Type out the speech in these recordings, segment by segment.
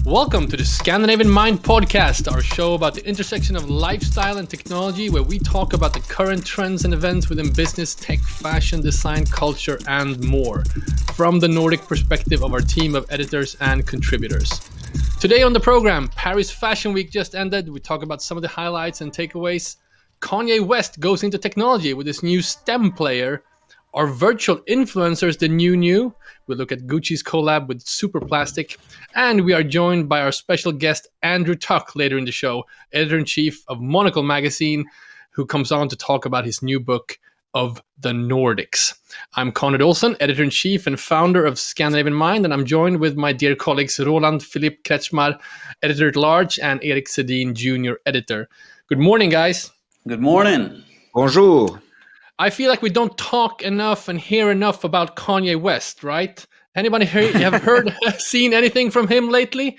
Welcome to the Scandinavian Mind Podcast, our show about the intersection of lifestyle and technology, where we talk about the current trends and events within business, tech, fashion, design, culture, and more, from the Nordic perspective of our team of editors and contributors. Today on the program, Paris Fashion Week just ended. We talk about some of the highlights and takeaways. Kanye West goes into technology with his new STEM player. Are virtual influencers the new? We'll look at Gucci's collab with Superplastic. And we are joined by our special guest, Andrew Tuck, later in the show, editor-in-chief of Monocle magazine, who comes on to talk about his new book of the Nordics. I'm Konrad Olsson, editor-in-chief and founder of Scandinavian Mind, and I'm joined with my dear colleagues Roland, Philippe, Kretzschmar, editor-at-large, and Erik, Sedin, junior editor. Good morning, guys. Good morning. Bonjour. I feel like we don't talk enough and hear enough about Kanye West, right? Anybody here have heard, seen anything from him lately?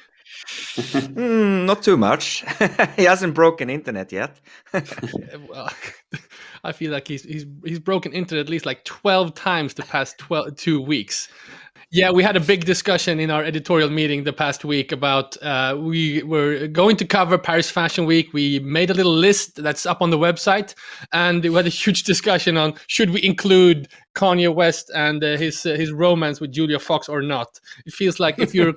Not too much. He hasn't broken internet yet. Well, I feel like he's broken internet at least like 12 times the past 2 weeks. Yeah, we had a big discussion in our editorial meeting the past week about we were going to cover Paris Fashion Week. We made a little list that's up on the website, and we had a huge discussion on should we include Kanye West and his romance with Julia Fox or not. It feels like if you're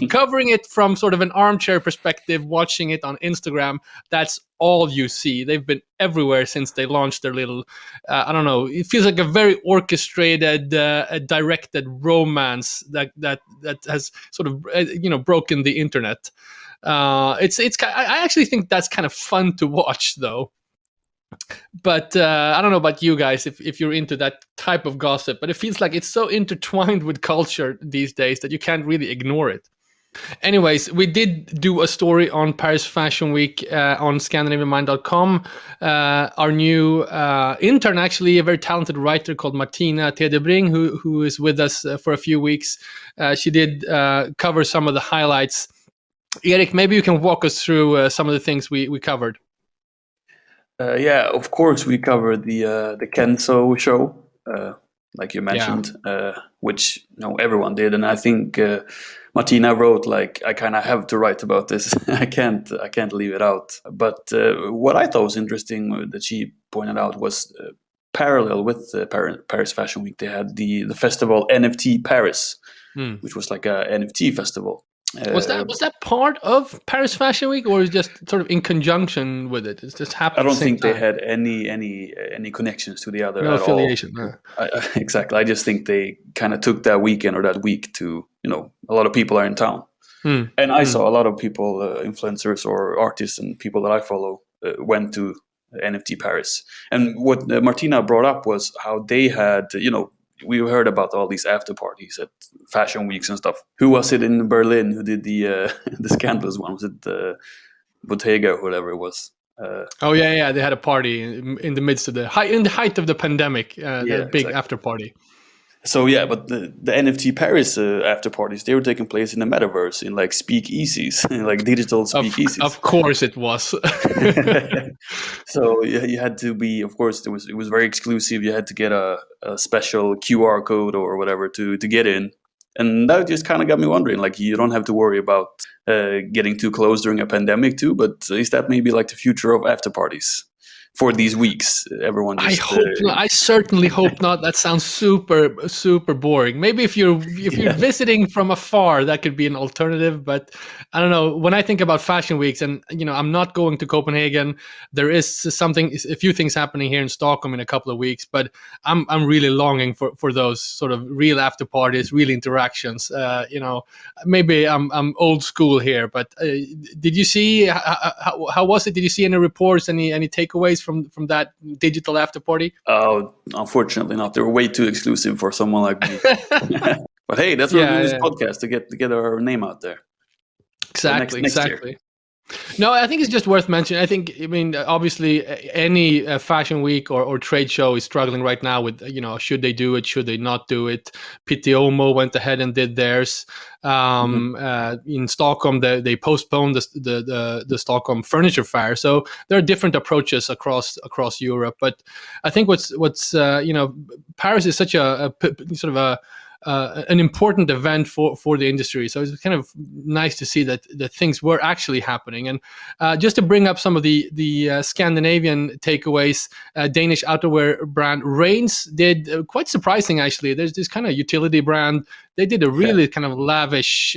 covering it from sort of an armchair perspective, watching it on Instagram, that's all you see. They've been everywhere since they launched their little, I don't know, it feels like a very orchestrated, directed romance that has sort of, broken the internet. I actually think that's kind of fun to watch, though. But I don't know about you guys if you're into that type of gossip, but it feels like it's so intertwined with culture these days that you can't really ignore it. Anyways, we did do a story on Paris Fashion Week on ScandinavianMind.com. Our new intern, actually, a very talented writer called Martina Tedebring, who is with us for a few weeks. She did cover some of the highlights. Erik, maybe you can walk us through some of the things we covered. Yeah, of course, we covered the Kenzo show, like you mentioned, which everyone did, and I think Martina wrote like I kind of have to write about this. I can't leave it out. But what I thought was interesting that she pointed out was parallel with Paris Fashion Week. They had the festival NFT Paris, which was like a NFT festival. Was that part of Paris Fashion Week, or is it just sort of in conjunction with it? It's just happened. I don't think they had any connections to the other. No at affiliation. All. Exactly. I just think they kind of took that weekend or that week to a lot of people are in town, and I saw a lot of people, influencers or artists and people that I follow, went to NFT Paris. And what Martina brought up was how they had we heard about all these after parties at fashion weeks and stuff. Who was it in Berlin who did the scandalous one? Was it Bottega or whatever it was? Yeah. They had a party in the midst of the height of the pandemic. The big after party. So yeah, but the NFT Paris after parties, they were taking place in the Metaverse, in like speakeasies, like digital speakeasies. Of course it was. So you had to be, of course, it was very exclusive. You had to get a special QR code or whatever to get in. And that just kind of got me wondering, like, you don't have to worry about getting too close during a pandemic too, but is that maybe like the future of after parties? For these weeks, everyone just... I certainly hope not. That sounds super, super boring. Maybe if you're visiting from afar, that could be an alternative. But I don't know. When I think about fashion weeks, and I'm not going to Copenhagen. There is a few things happening here in Stockholm in a couple of weeks. But I'm really longing for those sort of real after parties, real interactions. Maybe I'm old school here. But did you see how was it? Did you see any reports? Any takeaways from that digital after party? Oh, unfortunately not. They were way too exclusive for someone like me. But hey, that's why we do this podcast, to get our name out there. Exactly. Next year. No, I think it's just worth mentioning. I mean, obviously, any fashion week or trade show is struggling right now with, should they do it? Should they not do it? Pitiomo went ahead and did theirs. In Stockholm, they postponed the Stockholm Furniture Fair. So there are different approaches across Europe. But I think what's Paris is such a sort of an important event for the industry. So it's kind of nice to see that things were actually happening. And just to bring up some of the Scandinavian takeaways, Danish outerwear brand Reigns did quite surprising, actually. There's this kind of utility brand. They did a really kind of lavish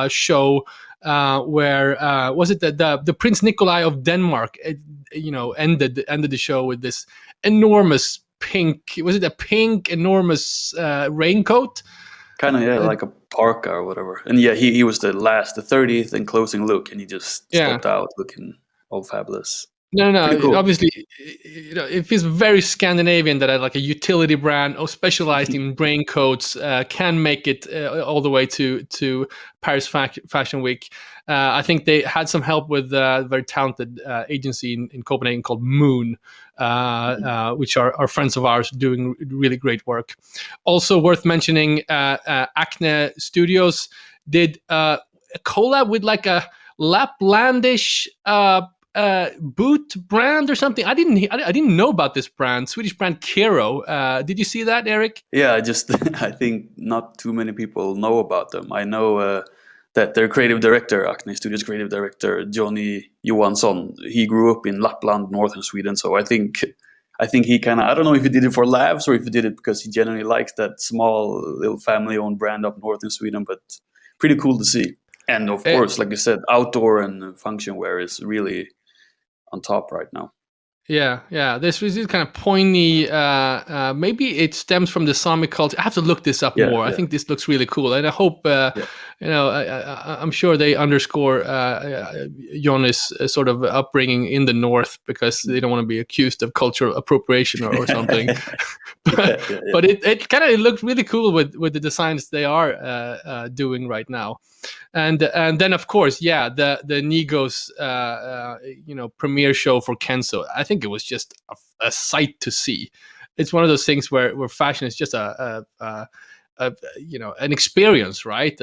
show where was it the Prince Nikolai of Denmark ended the show with this enormous pink, was it a pink enormous raincoat? Kind of like a parka or whatever. And he was the 30th and closing look, and he just stepped out looking all fabulous. No. Cool. Obviously, it feels very Scandinavian that like a utility brand specialized in raincoats can make it all the way to Paris Fashion Week. I think they had some help with a very talented agency in Copenhagen called Moon, which are friends of ours doing really great work. Also worth mentioning, Acne Studios did a collab with like a Laplandish boot brand or something. I didn't know about this brand, Swedish brand Kero. Did you see that, Erik? Yeah, I think not too many people know about them. I know that their creative director, Acne Studios creative director Johnny Johansson, he grew up in Lapland, northern Sweden. So I think he kind of, I don't know if he did it for laughs or if he did it because he genuinely likes that small little family-owned brand up north in Sweden. But pretty cool to see. And of course, like you said, outdoor and function wear is really on top right now. Yeah. This is kind of pointy. Maybe it stems from the Sami culture. I have to look this up more. I think this looks really cool, and I hope I'm sure they underscore Johnny's sort of upbringing in the north because they don't want to be accused of cultural appropriation or something. But it kind of looked really cool with the designs they are doing right now. And then of course, the Nigos premiere show for Kenzo. I think it was just a sight to see. It's one of those things where fashion is just an experience, right?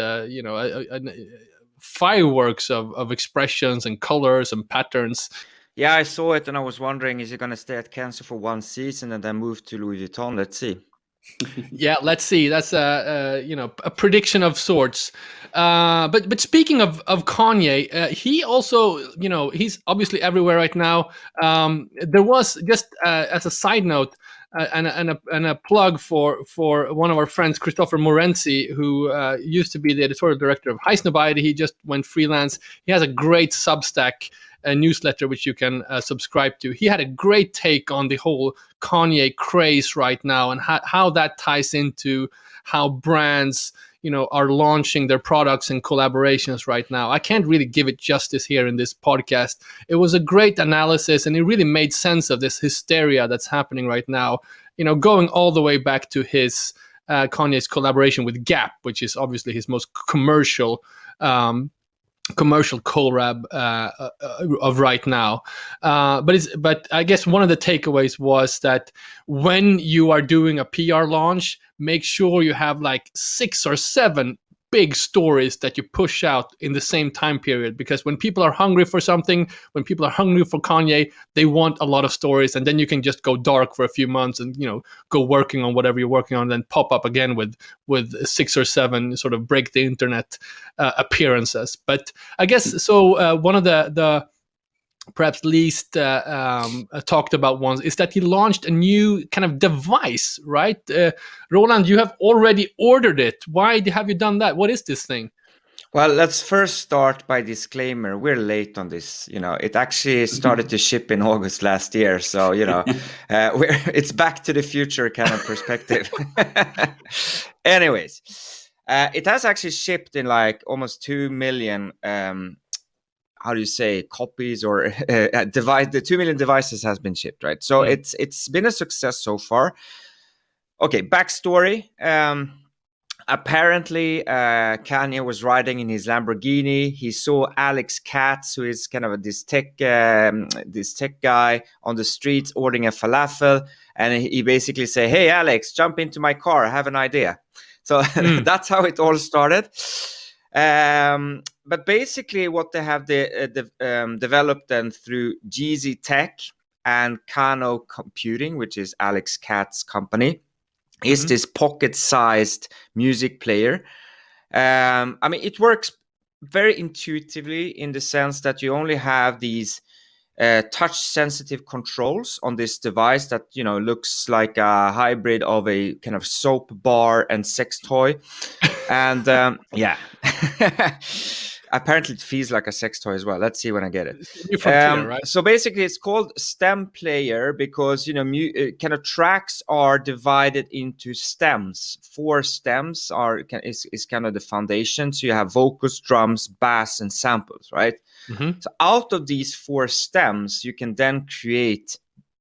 Fireworks of expressions and colors and patterns. Yeah, I saw it and I was wondering, is he going to stay at Kenzo for one season and then move to Louis Vuitton? Let's see. Yeah, let's see. That's a prediction of sorts. But speaking of Kanye, he also he's obviously everywhere right now. There was just as a side note and a plug for one of our friends, Christopher Morenzi, who used to be the editorial director of Highsnobiety. He just went freelance. He has a great Substack newsletter which you can subscribe to. He had a great take on the whole Kanye craze right now and how that ties into how brands are launching their products and collaborations right now. I can't really give it justice here in this podcast. It was a great analysis and it really made sense of this hysteria that's happening right now, going all the way back to his Kanye's collaboration with Gap, which is obviously his most commercial collab of right now, but I guess one of the takeaways was that when you are doing a PR launch, make sure you have like 6 or 7 big stories that you push out in the same time period, because when people are hungry for something, when people are hungry for Kanye, they want a lot of stories, and then you can just go dark for a few months and go working on whatever you're working on, and then pop up again with 6 or 7 sort of break the internet appearances. But I guess so. One of the perhaps least talked about ones is that he launched a new kind of device, right? Roland, you have already ordered it. Why have you done that? What is this thing? Well, let's first start by disclaimer. We're late on this. It actually started to ship in August last year. So, it's back to the future kind of perspective. Anyways, it has actually shipped in like almost 2 million how do you say copies or the 2 million devices has been shipped, right? So it's been a success so far. Okay, backstory. apparently, Kanye was riding in his Lamborghini. He saw Alex Katz, who is kind of this tech guy on the streets ordering a falafel, and he basically say, "Hey, Alex, jump into my car. I have an idea." So that's how it all started. But basically, what they have developed then through GZ Tech and Kano Computing, which is Alex Katz's company, is this pocket-sized music player. I mean, it works very intuitively in the sense that you only have these touch-sensitive controls on this device that, you know, looks like a hybrid of a kind of soap bar and sex toy. And yeah, apparently it feels like a sex toy as well. Let's see when I get it. New frontier, right? So basically, it's called stem player because, you know, kind of tracks are divided into stems. 4 stems is kind of the foundation. So you have vocals, drums, bass, and samples, right? So out of these 4 stems, you can then create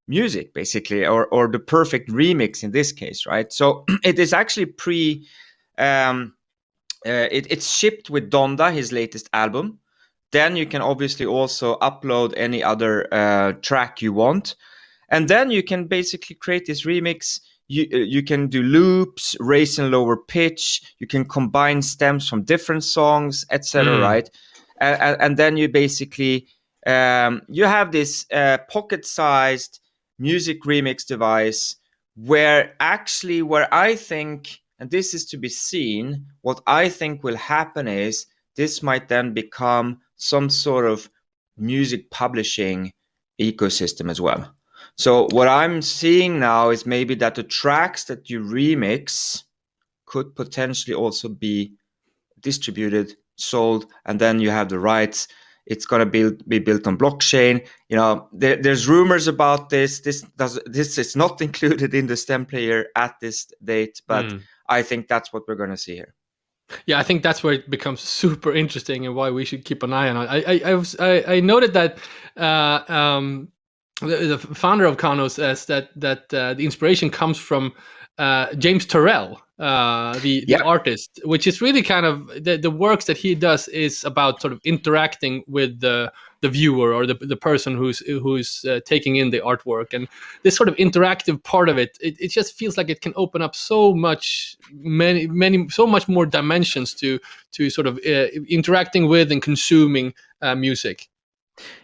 music, basically, or the perfect remix in this case, right? So it is actually it's shipped with Donda, his latest album. Then you can obviously also upload any other track you want. And then you can basically create this remix. You can do loops, raise and lower pitch. You can combine stems from different songs, etc. Right? And then you basically you have this pocket-sized music remix device where I think, and this is to be seen, what I think will happen is this might then become some sort of music publishing ecosystem as well. So what I'm seeing now is maybe that the tracks that you remix could potentially also be distributed, sold, and then you have the rights. It's going to be built on blockchain. You know, there's rumors about this. This is not included in the stem player at this date, but I think that's what we're going to see here. Yeah, I think that's where it becomes super interesting and why we should keep an eye on it. I noted that the founder of Kano says that the inspiration comes from James Turrell, the artist, which is really kind of the works that he does is about sort of interacting with the viewer or the person who's taking in the artwork, and this sort of interactive part of it just feels like it can open up so much more dimensions to sort of interacting with and consuming music.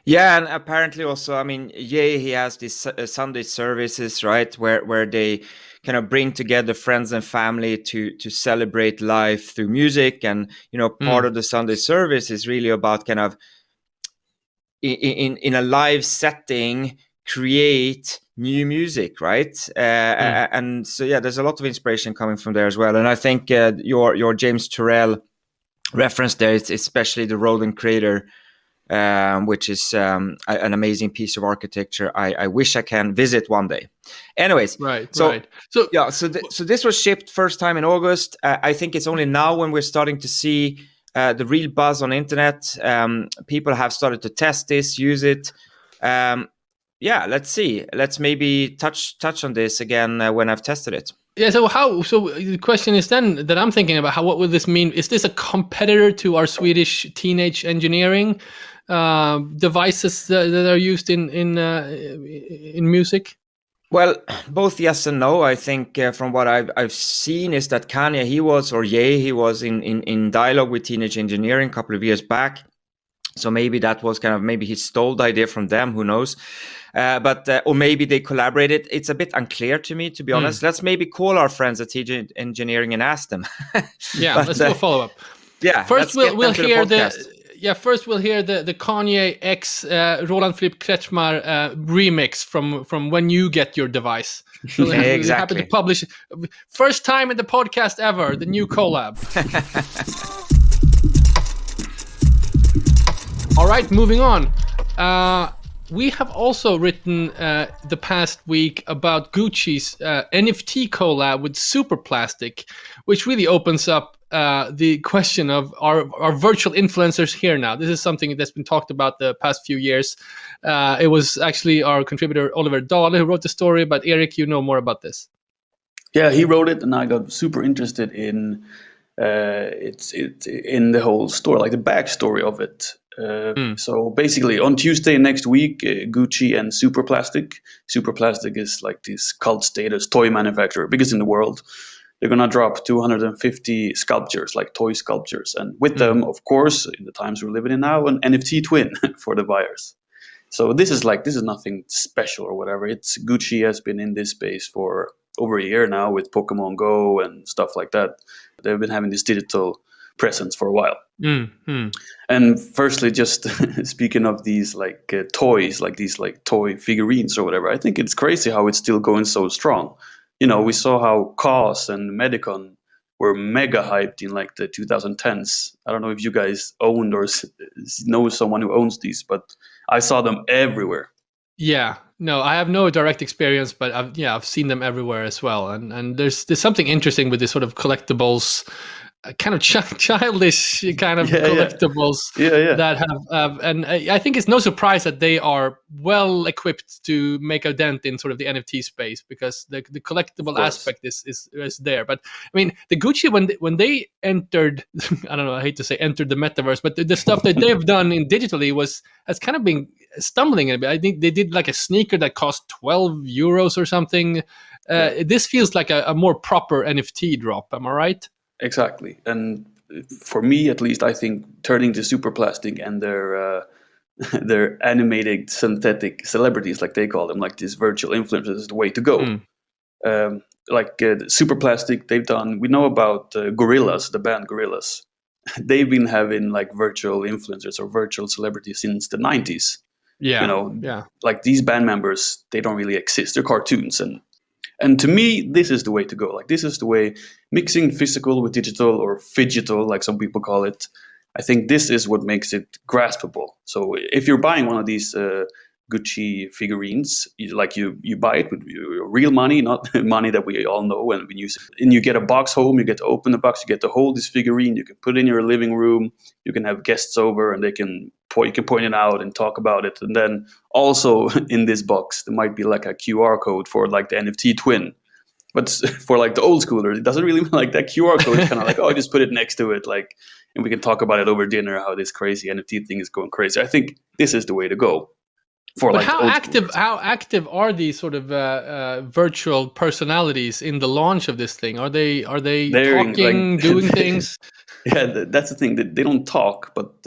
Yeah, and apparently also, I mean, he has these Sunday services, right, where they kind of bring together friends and family to celebrate life through music. And, you know, part of the Sunday service is really about kind of in a live setting, create new music, right? And so, yeah, there's a lot of inspiration coming from there as well. And I think your James Turrell reference there is especially the Roland Crater, which is an amazing piece of architecture. I wish I can visit one day. Anyways, So this was shipped first time in August. I think it's only now when we're starting to see the real buzz on internet. People have started to test this, use it. Let's see. Let's maybe touch on this again when I've tested it. Yeah. So the question is then that I'm thinking about what would this mean? Is this a competitor to our Swedish teenage engineering devices that are used in music? Well, both yes and no. I think from what I've seen is that Kanye, he was in dialogue with Teenage Engineering a couple of years back. So maybe that was maybe he stole the idea from them. Who knows? Or maybe they collaborated. It's a bit unclear to me, to be honest. Let's maybe call our friends at Teenage Engineering and ask them. Let's do a follow up. Yeah. First, we'll hear First, we'll hear the Kanye X Roland Philippe Kretzschmar remix from when you get your device. So exactly. Happy to publish. First time in the podcast ever, the new collab. All right, moving on. We have also written the past week about Gucci's NFT collab with Superplastic, which really opens up the question of our virtual influencers here now. This is something that's been talked about the past few years. It was actually our contributor Oliver Dahle who wrote the story, but Erik, you know more about this. Yeah, he wrote it, and I got super interested in it's in the whole store, like the backstory of it. So basically, on Tuesday next week, Gucci and Superplastic. Superplastic is like this cult status toy manufacturer, biggest in the world. They're gonna drop 250 sculptures, like toy sculptures, and with them, of course, in the times we're living in now, an NFT twin for the buyers. So this is nothing special or whatever. It's Gucci has been in this space for over a year now with Pokemon Go and stuff like that. They've been having this digital presence for a while. And firstly, just speaking of these toys, like these like toy figurines or whatever, I think it's crazy how it's still going so strong. You know, we saw how KAWS and Medicon were mega hyped in like the 2010s. I don't know if you guys owned or know someone who owns these, but I saw them everywhere. Yeah, no, I have no direct experience, but I've seen them everywhere as well. And there's something interesting with this sort of collectibles, kind of childish kind of collectibles that have and I think it's no surprise that they are well equipped to make a dent in sort of the NFT space, because the collectible aspect is there. But I mean, the Gucci, when they entered, I don't know, I hate to say entered the metaverse, but the stuff that they've done in digitally has kind of been stumbling a bit. I think they did like a sneaker that cost €12 or something. This feels like a more proper NFT drop. Am I right? Exactly. And for me, at least, I think turning to Superplastic and their animated synthetic celebrities, like they call them, like these virtual influencers, is the way to go. Superplastic, we know about Gorillaz, the band Gorillaz. They've been having like virtual influencers or virtual celebrities since the 90s. Like these band members, they don't really exist. They're cartoons. And to me, this is the way to go. Like, this is the way, mixing physical with digital, or phygital, like some people call it. I think this is what makes it graspable. So if you're buying one of these Gucci figurines, you buy it with your real money, not money that we all know and we use it. And you get a box home, you get to open the box, you get to hold this figurine, you can put it in your living room, you can have guests over and you can point it out and talk about it. And then also in this box, there might be like a QR code for like the NFT twin. But for like the old schooler, it doesn't really like that QR code. It's kind of like, oh, just put it next to it, like, and we can talk about it over dinner, how this crazy NFT thing is going crazy. I think this is the way to go. But how active are these sort of virtual personalities in the launch of this thing? Are they talking, doing things? Yeah, that's the thing. They don't talk, but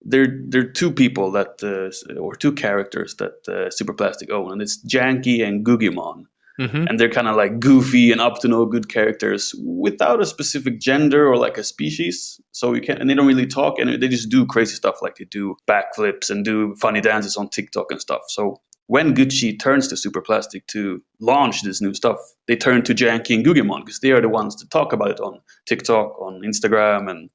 they're two people or two characters that Superplastic own, and it's Janky and Guggimon. And they're kind of like goofy and up to no good characters without a specific gender or like a species. And they don't really talk, and they just do crazy stuff, like they do backflips and do funny dances on TikTok and stuff. So when Gucci turns to Superplastic to launch this new stuff, they turn to Janky and Guggimon because they are the ones to talk about it on TikTok, on Instagram,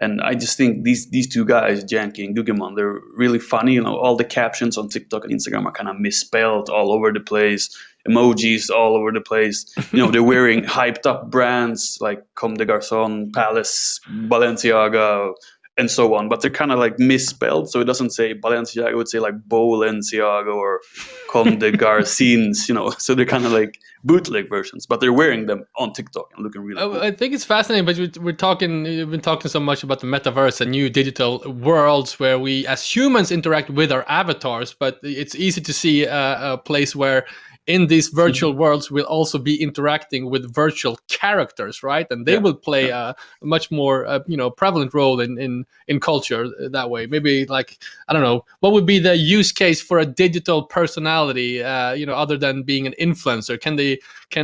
and I just think these two guys, Janky and Guggimon, they're really funny. All the captions on TikTok and Instagram are kind of misspelled all over the place, emojis all over the place. They're wearing hyped up brands like Comme des Garçons, Palace, Balenciaga, and so on. But they're kind of like misspelled, so it doesn't say Balenciaga. It would say like Balenciaga or Comme des Garcins. So they're kind of like bootleg versions, but they're wearing them on TikTok and looking really cool. I think it's fascinating, but we've been talking so much about the metaverse and new digital worlds where we as humans interact with our avatars, but it's easy to see a place where in these virtual worlds we'll also be interacting with virtual characters, right? And they will play a much more prevalent role in culture that way. Maybe like, I don't know, what would be the use case for a digital personality, other than being an influencer? Can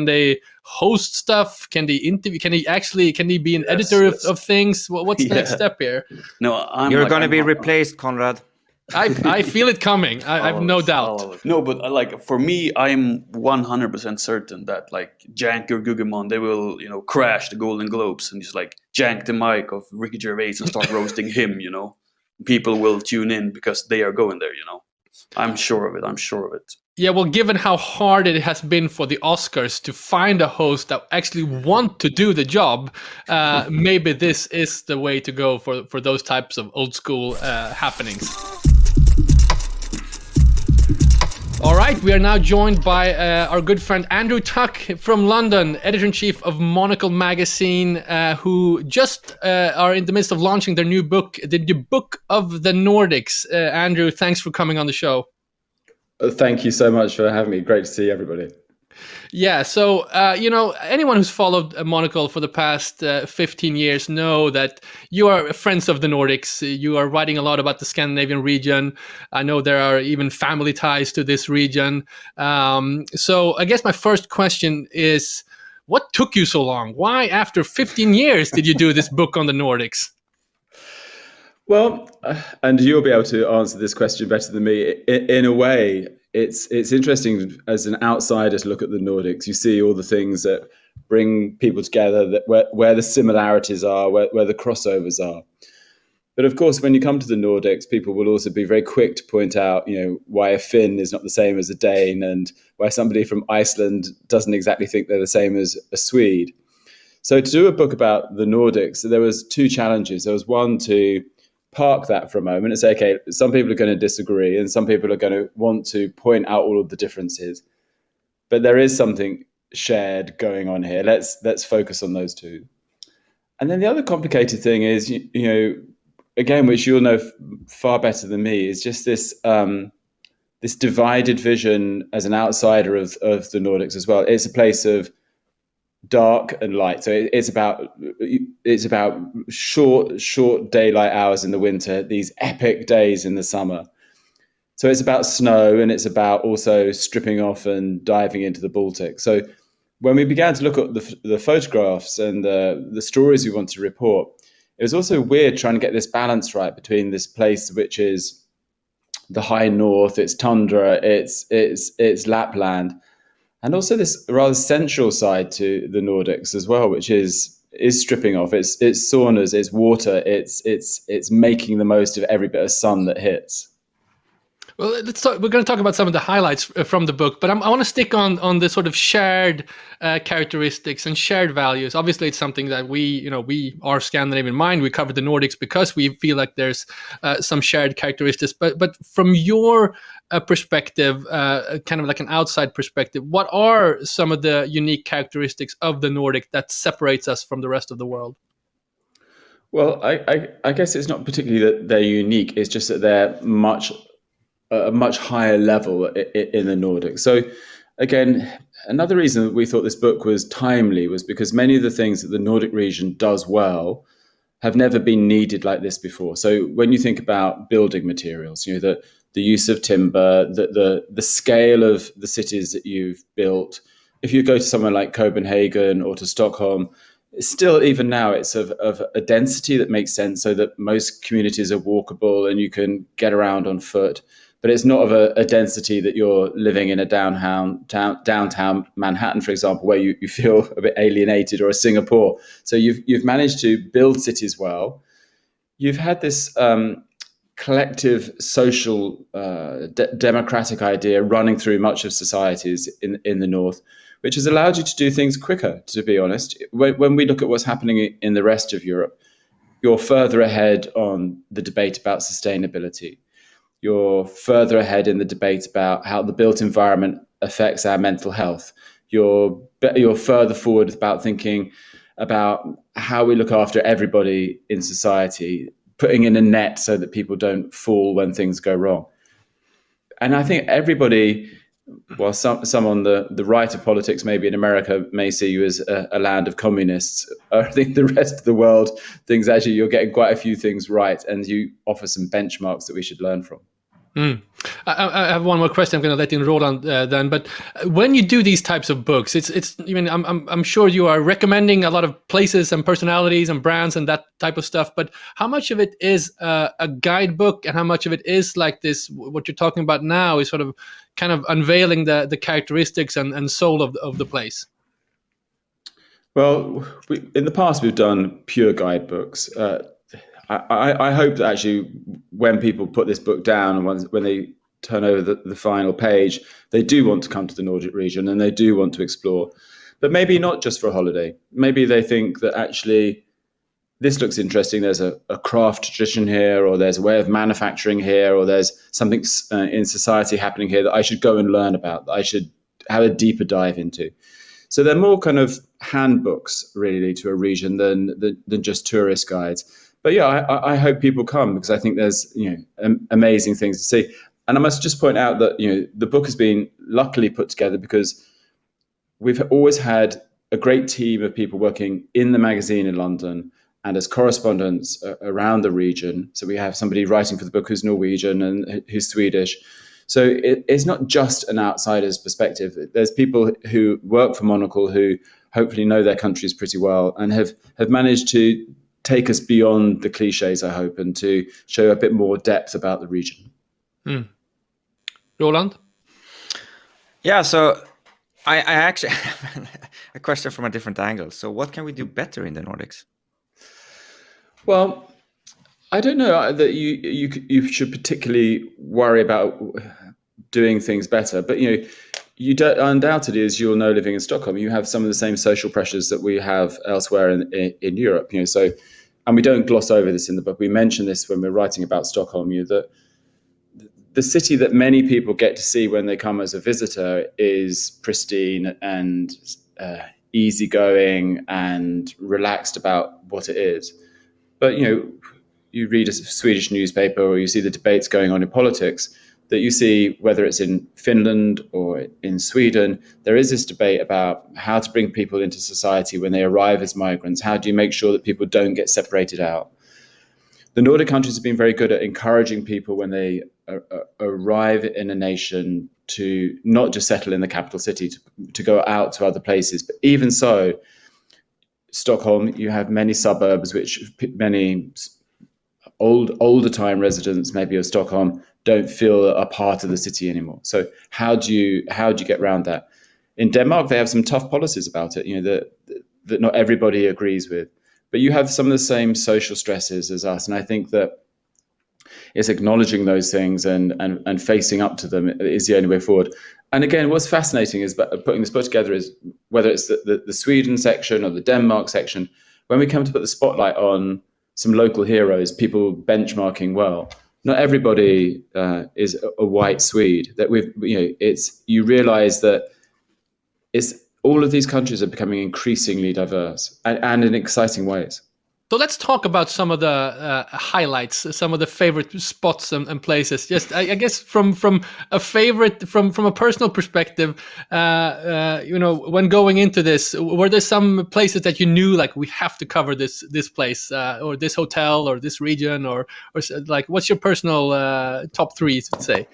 they host stuff? Can they interview? Can he be an editor of things? What's the next step here? No, you're going to be replaced, Konrad. I feel it coming. I have no doubt. No, but like for me, I'm 100% certain that like Jank or Guggimon, they will crash the Golden Globes and just like jank the mic of Ricky Gervais and start roasting him. People will tune in because they are going there. I'm sure of it. Yeah, well, given how hard it has been for the Oscars to find a host that actually want to do the job, maybe this is the way to go for those types of old school happenings. All right, we are now joined by our good friend Andrew Tuck from London, editor-in-chief of Monocle magazine, who just are in the midst of launching their new book, the Book of the Nordics. Andrew, thanks for coming on the show. Thank you so much for having me. Great to see everybody. Yeah, so, anyone who's followed Monocle for the past 15 years know that you are friends of the Nordics. You are writing a lot about the Scandinavian region. I know there are even family ties to this region. So I guess my first question is, what took you so long? Why, after 15 years, did you do this book on the Nordics? Well, and you'll be able to answer this question better than me. In a way, it's interesting as an outsider to look at the Nordics. You see all the things that bring people together, that where the similarities are, where the crossovers are. But of course, when you come to the Nordics, people will also be very quick to point out, why a Finn is not the same as a Dane, and why somebody from Iceland doesn't exactly think they're the same as a Swede. So to do a book about the Nordics, there was two challenges. There was one, to park that for a moment and say, okay, some people are going to disagree and some people are going to want to point out all of the differences, but there is something shared going on here. Let's focus on those two. And then the other complicated thing is, again, which you'll know far better than me, is just this this divided vision as an outsider of the Nordics as well. It's a place of dark and light. So it's about short daylight hours in the winter, these epic days in the summer. So it's about snow, and it's about also stripping off and diving into the Baltic. So when we began to look at the photographs and the stories we want to report, it was also weird trying to get this balance right between this place, which is the high north, it's tundra, it's Lapland, and also this rather sensual side to the Nordics as well, which is stripping off. It's saunas, it's water, it's making the most of every bit of sun that hits. Well, we're going to talk about some of the highlights from the book, but I want to stick on the sort of shared characteristics and shared values. Obviously, it's something that we are Scandinavian Mind. We cover the Nordics because we feel like there's some shared characteristics. But from your perspective, kind of like an outside perspective, what are some of the unique characteristics of the Nordic that separates us from the rest of the world? Well, I guess it's not particularly that they're unique. It's just that they're a much higher level in the Nordics. So again, another reason that we thought this book was timely was because many of the things that the Nordic region does well have never been needed like this before. So when you think about building materials, the use of timber, the scale of the cities that you've built, if you go to somewhere like Copenhagen or to Stockholm, still, even now, it's of a density that makes sense, so that most communities are walkable and you can get around on foot. But it's not of a density that you're living in a downtown Manhattan, for example, where you feel a bit alienated, or a Singapore. So you've managed to build cities well. You've had this collective social democratic idea running through much of societies in the North, which has allowed you to do things quicker, to be honest. When we look at what's happening in the rest of Europe, you're further ahead on the debate about sustainability. You're further ahead in the debate about how the built environment affects our mental health. You're further forward about thinking about how we look after everybody in society, putting in a net so that people don't fall when things go wrong. And I think everybody, well, some on the right of politics, maybe in America, may see you as a land of communists. I think the rest of the world thinks actually you're getting quite a few things right, and you offer some benchmarks that we should learn from. I have one more question. I'm going to let in Roland then. But when you do these types of books, I'm sure you are recommending a lot of places and personalities and brands and that type of stuff. But how much of it is a guidebook, and how much of it is like this? What you're talking about now is sort of kind of unveiling the characteristics and soul of the place. Well, in the past we've done pure guidebooks. I hope that actually when people put this book down and when they turn over the final page, they do want to come to the Nordic region and they do want to explore. But maybe not just for a holiday. Maybe they think that actually this looks interesting. There's a craft tradition here, or there's a way of manufacturing here, or there's something in society happening here that I should go and learn about, that I should have a deeper dive into. So they're more kind of handbooks really to a region than just tourist guides. But yeah, I hope people come, because I think there's amazing things to see. And I must just point out that the book has been luckily put together because we've always had a great team of people working in the magazine in London and as correspondents around the region. So we have somebody writing for the book who's Norwegian and who's Swedish. So it's not just an outsider's perspective. There's people who work for Monocle who hopefully know their countries pretty well and have managed to take us beyond the cliches, I hope, and to show a bit more depth about the region. Roland? Yeah, so I actually have a question from a different angle. So what can we do better in the Nordics? Well, I don't know that you should particularly worry about doing things better, but you don't, undoubtedly, as you'll know, living in Stockholm, you have some of the same social pressures that we have elsewhere in Europe. So, and we don't gloss over this in the book. We mention this when we're writing about Stockholm. That the city that many people get to see when they come as a visitor is pristine and easygoing and relaxed about what it is. But you read a Swedish newspaper or you see the debates going on in politics, that you see, whether it's in Finland or in Sweden, there is this debate about how to bring people into society when they arrive as migrants. How do you make sure that people don't get separated out? The Nordic countries have been very good at encouraging people when they arrive in a nation to not just settle in the capital city, to go out to other places. But even so, Stockholm, you have many suburbs which many older time residents maybe of Stockholm don't feel a part of the city anymore. So how do you get around that? In Denmark, they have some tough policies about it, that not everybody agrees with. But you have some of the same social stresses as us, and I think that it's acknowledging those things and facing up to them is the only way forward. And again, what's fascinating is putting this book together is whether it's the Sweden section or the Denmark section, when we come to put the spotlight on some local heroes, people benchmarking well, not everybody is a white Swede. That you realize that it's all of these countries are becoming increasingly diverse and in exciting ways. So let's talk about some of the highlights, some of the favorite spots and places. Just, I guess, from a favorite, from a personal perspective, when going into this, were there some places that you knew, like, we have to cover this place, or this hotel, or this region, or like, what's your personal top three, to say?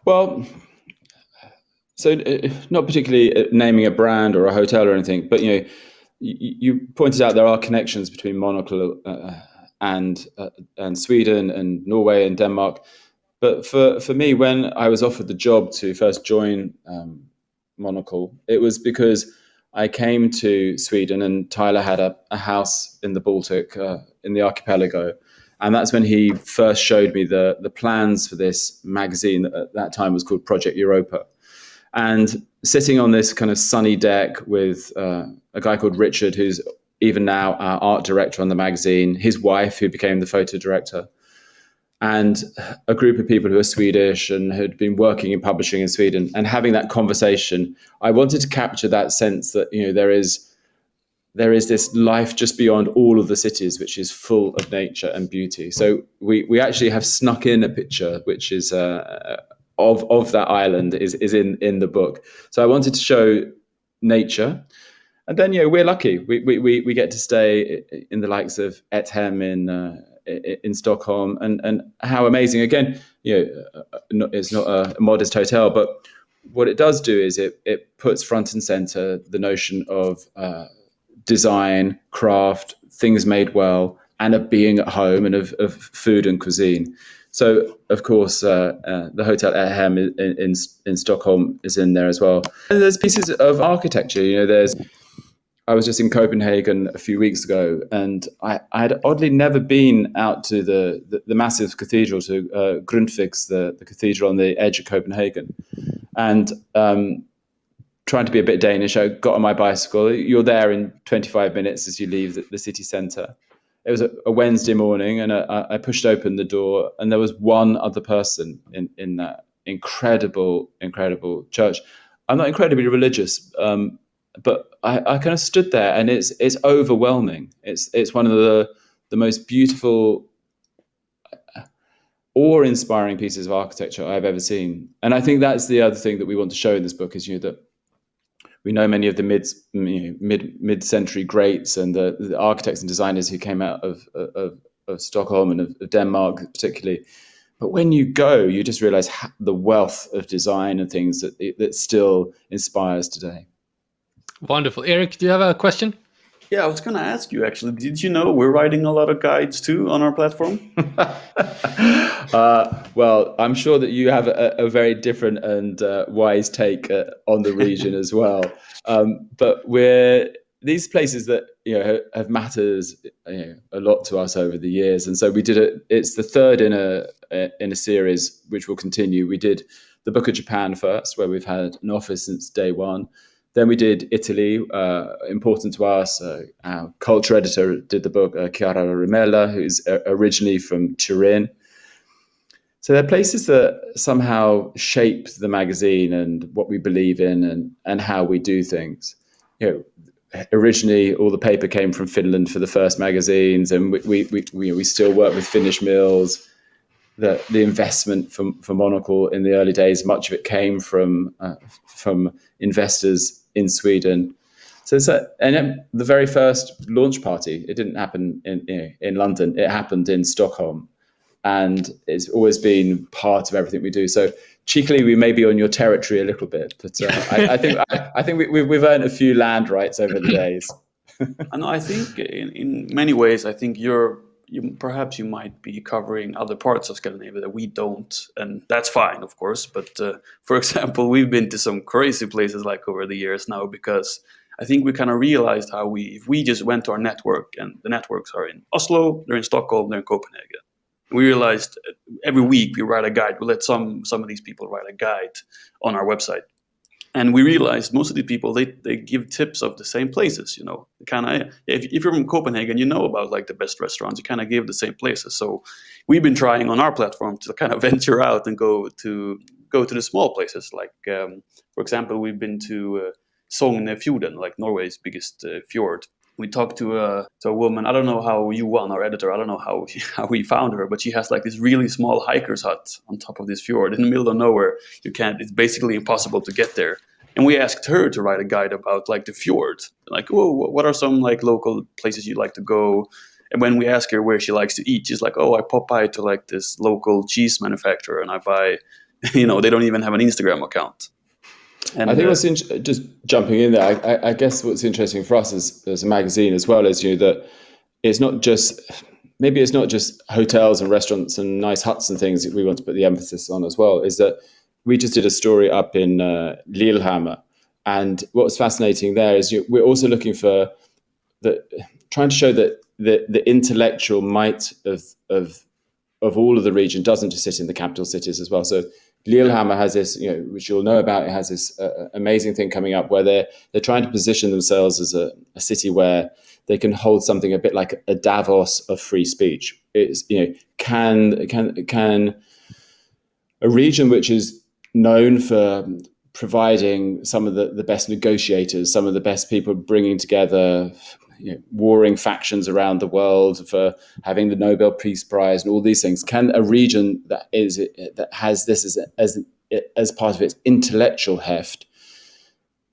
Well, so not particularly naming a brand or a hotel or anything, but you pointed out there are connections between Monocle and Sweden and Norway and Denmark. But for me, when I was offered the job to first join Monocle, it was because I came to Sweden and Tyler had a house in the Baltic, in the archipelago. And that's when he first showed me the plans for this magazine that at that time was called Project Europa. And sitting on this kind of sunny deck with a guy called Richard, who's even now our art director on the magazine, his wife, who became the photo director, and a group of people who are Swedish and had been working in publishing in Sweden, and having that conversation, I wanted to capture that sense that there is this life just beyond all of the cities, which is full of nature and beauty. So we actually have snuck in a picture, which is of that island is in the book. So I wanted to show nature, and then we're lucky. We get to stay in the likes of Ethem in Stockholm, and how amazing. Again, it's not a modest hotel, but what it does do is it puts front and center the notion of design, craft, things made well, and of being at home, and of food and cuisine. So, of course, the Hotel Ethem in Stockholm is in there as well. And there's pieces of architecture. I was just in Copenhagen a few weeks ago, and I had oddly never been out to the massive cathedral, to Grundtvigs, the cathedral on the edge of Copenhagen. And trying to be a bit Danish, I got on my bicycle. You're there in 25 minutes as you leave the city centre. it was a Wednesday morning, and I pushed open the door, and there was one other person in that incredible church. I'm not incredibly religious, but I kind of stood there, and it's overwhelming. It's one of the most beautiful, awe-inspiring pieces of architecture I've ever seen. And I think that's the other thing that we want to show in this book is that we know many of the mid-century greats and the architects and designers who came out of Stockholm and of Denmark particularly. But when you go, you just realize the wealth of design and things that still inspires today. Wonderful. Erik, do you have a question? Yeah, I was going to ask you, actually, did you know we're writing a lot of guides too on our platform? Well, I'm sure that you have a very different and wise take on the region as well. But these places that have mattered a lot to us over the years, and so we did it. It's the third in a series which will continue. We did the Book of Japan first, where we've had an office since day one. Then we did Italy, important to us. Our culture editor did the book, Chiara Rimella, who's originally from Turin. So they're places that somehow shape the magazine and what we believe in and how we do things. Originally, all the paper came from Finland for the first magazines, and we still work with Finnish mills. The investment for Monocle in the early days, much of it came from investors in Sweden. So and then the very first launch party, it didn't happen in London. It happened in Stockholm, and it's always been part of everything we do. So cheekily, we may be on your territory a little bit, but I think we've earned a few land rights over the days. And I think in many ways, I think perhaps you might be covering other parts of Scandinavia that we don't, and that's fine, of course. But for example, we've been to some crazy places like over the years now, because I think we kind of realized how if we just went to our network, and the networks are in Oslo, they're in Stockholm, they're in Copenhagen. We realized every week we write a guide. We let some of these people write a guide on our website. And we realized most of the people, they give tips of the same places, kind of, if you're from Copenhagen, you know about like the best restaurants, you kind of give the same places. So we've been trying on our platform to kind of venture out and go to the small places. Like, for example, we've been to Sognefjorden, like Norway's biggest fjord. We talked to a woman. I don't know how our editor, I don't know how we found her, but she has like this really small hiker's hut on top of this fjord in the middle of nowhere. It's basically impossible to get there. And we asked her to write a guide about like the fjord. Like, what are some like local places you'd like to go? And when we ask her where she likes to eat, she's like, I pop by to like this local cheese manufacturer and I buy, they don't even have an Instagram account. And I think just jumping in there, I guess what's interesting for us as a magazine as well is that it's not just hotels and restaurants and nice huts and things that we want to put the emphasis on as well. Is that we just did a story up in Lillehammer, and what was fascinating there is we're also looking for trying to show that the intellectual might of all of the region doesn't just sit in the capital cities as well. So Lillehammer has this, which you'll know about. It has this amazing thing coming up where they're trying to position themselves as a city where they can hold something a bit like a Davos of free speech. It's can a region which is known for providing some of the best negotiators, some of the best people bringing together warring factions around the world, for having the Nobel Peace Prize and all these things. Can a region that has this as part of its intellectual heft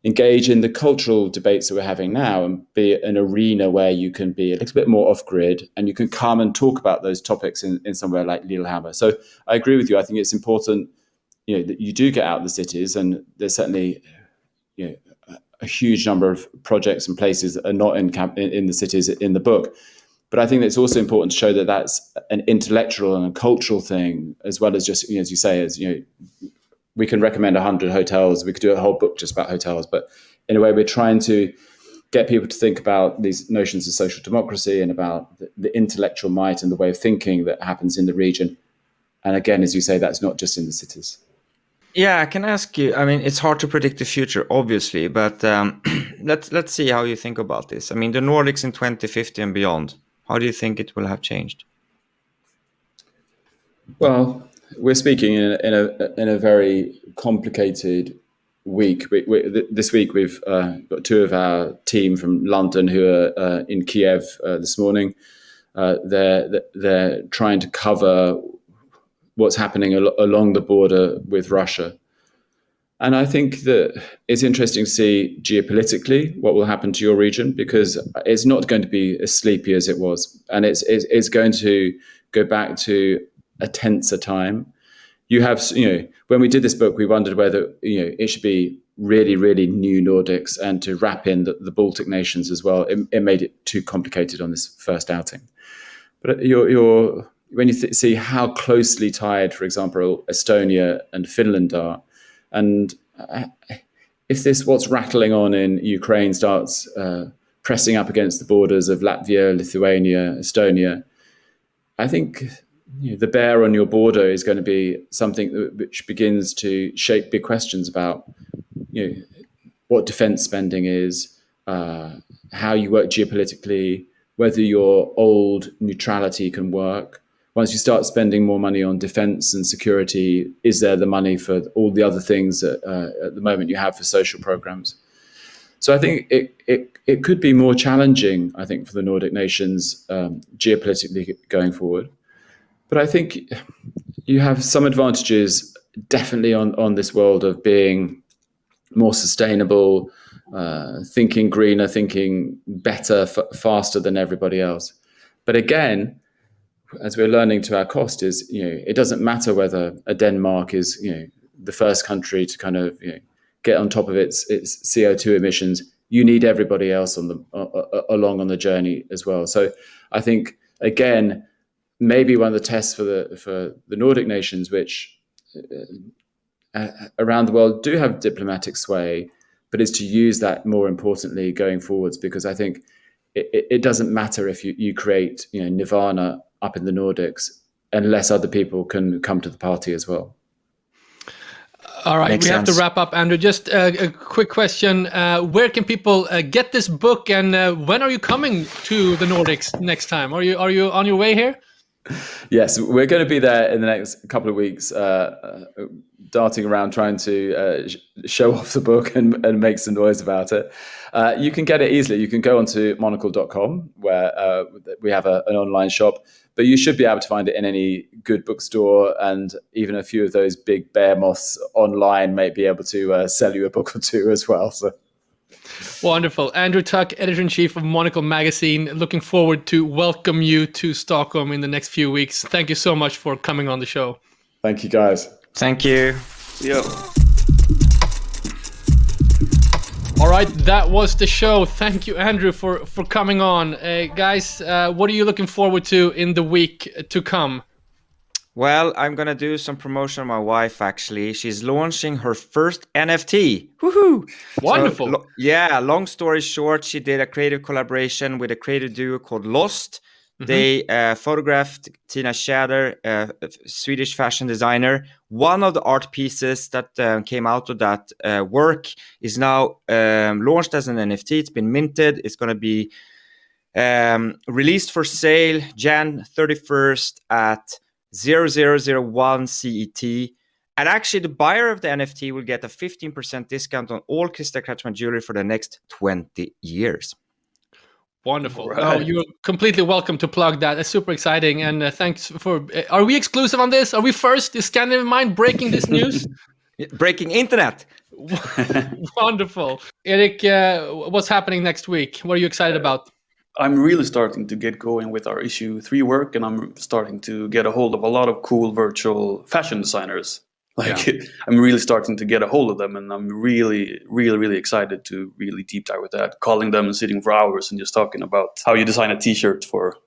engage in the cultural debates that we're having now and be an arena where you can be a little bit more off-grid and you can come and talk about those topics in somewhere like Lillehammer? So I agree with you. I think it's important that you do get out of the cities, and there's certainly a huge number of projects and places that are not in the cities in the book. But I think it's also important to show that that's an intellectual and a cultural thing, as well as just, as you say, we can recommend 100 hotels. We could do a whole book just about hotels. But in a way, we're trying to get people to think about these notions of social democracy and about the intellectual might and the way of thinking that happens in the region. And again, as you say, that's not just in the cities. Yeah, I can ask you. I mean, it's hard to predict the future, obviously, but let's see how you think about this. I mean, the Nordics in 2050 and beyond. How do you think it will have changed? Well, we're speaking in a very complicated week. This week we've got two of our team from London who are in Kiev this morning. They're trying to cover what's happening along the border with Russia. And I think that it's interesting to see geopolitically what will happen to your region, because it's not going to be as sleepy as it was. And it's going to go back to a tenser time. You have, when we did this book, we wondered whether, it should be really, really new Nordics and to wrap in the Baltic nations as well. It made it too complicated on this first outing. But when you see how closely tied, for example, Estonia and Finland are, and if what's rattling on in Ukraine starts pressing up against the borders of Latvia, Lithuania, Estonia, I think the bear on your border is going to be something which begins to shape big questions about what defense spending is, how you work geopolitically, whether your old neutrality can work. Once you start spending more money on defense and security, is there the money for all the other things that at the moment you have for social programs? So I think it could be more challenging, I think, for the Nordic nations geopolitically going forward. But I think you have some advantages definitely on this world of being more sustainable, thinking greener, thinking better, faster than everybody else. But again, as we're learning to our cost, is it doesn't matter whether a Denmark is the first country to kind of get on top of its CO2 emissions. You need everybody else along on the journey as well. So I think again, maybe one of the tests for the Nordic nations, which around the world do have diplomatic sway, but is to use that more importantly going forwards, because I think it doesn't matter if you create nirvana up in the Nordics unless other people can come to the party as well. All right, we have to wrap up, Andrew. Just a quick question. Where can people get this book, and when are you coming to the Nordics next time? Are you on your way here? Yes, we're going to be there in the next couple of weeks, darting around trying to show off the book and make some noise about it. You can get it easily. You can go onto monocle.com, where we have an online shop, but you should be able to find it in any good bookstore, and even a few of those big bear moths online may be able to sell you a book or two as well. So. Wonderful. Andrew Tuck, Editor-in-Chief of Monocle Magazine. Looking forward to welcome you to Stockholm in the next few weeks. Thank you so much for coming on the show. Thank you, guys. Thank you. Yeah. All right, that was the show. Thank you, Andrew, for coming on. Guys, what are you looking forward to in the week to come? Well, I'm going to do some promotion on my wife, actually. She's launching her first NFT. Woohoo! Wonderful. So, long story short, she did a creative collaboration with a creative duo called Lost. Mm-hmm. They photographed Tina Tjäder, a Swedish fashion designer. One of the art pieces that came out of that work is now launched as an NFT. It's been minted. It's going to be released for sale Jan 31st at 0001 CET. And actually, the buyer of the NFT will get a 15% discount on all Kretzschmar jewelry for the next 20 years. Wonderful. Right. Oh, you're completely welcome to plug that. It's super exciting. And thanks for... Are we exclusive on this? Are we first? Is Scandinavian Mind breaking this news? Breaking internet. Wonderful. Erik, what's happening next week? What are you excited about? I'm really starting to get going with our issue 3 work, and I'm starting to get a hold of a lot of cool virtual fashion designers. I'm really starting to get a hold of them, and I'm really, really, really excited to really deep dive with that, calling them and sitting for hours and just talking about how you design a t-shirt for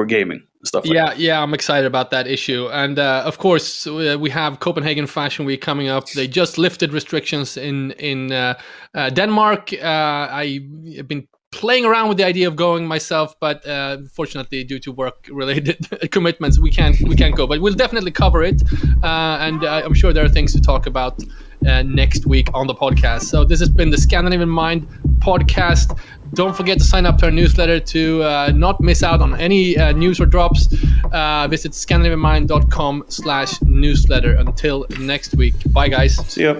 gaming and stuff like that. Yeah, I'm excited about that issue. And of course, we have Copenhagen Fashion Week coming up. They just lifted restrictions in Denmark. I've been playing around with the idea of going myself, but fortunately, due to work-related commitments, we can't go. But we'll definitely cover it, and I'm sure there are things to talk about next week on the podcast. So this has been the Scandinavian Mind podcast. Don't forget to sign up to our newsletter to not miss out on any news or drops. Visit scandinavianmind.com/newsletter. Until next week. Bye, guys. See ya.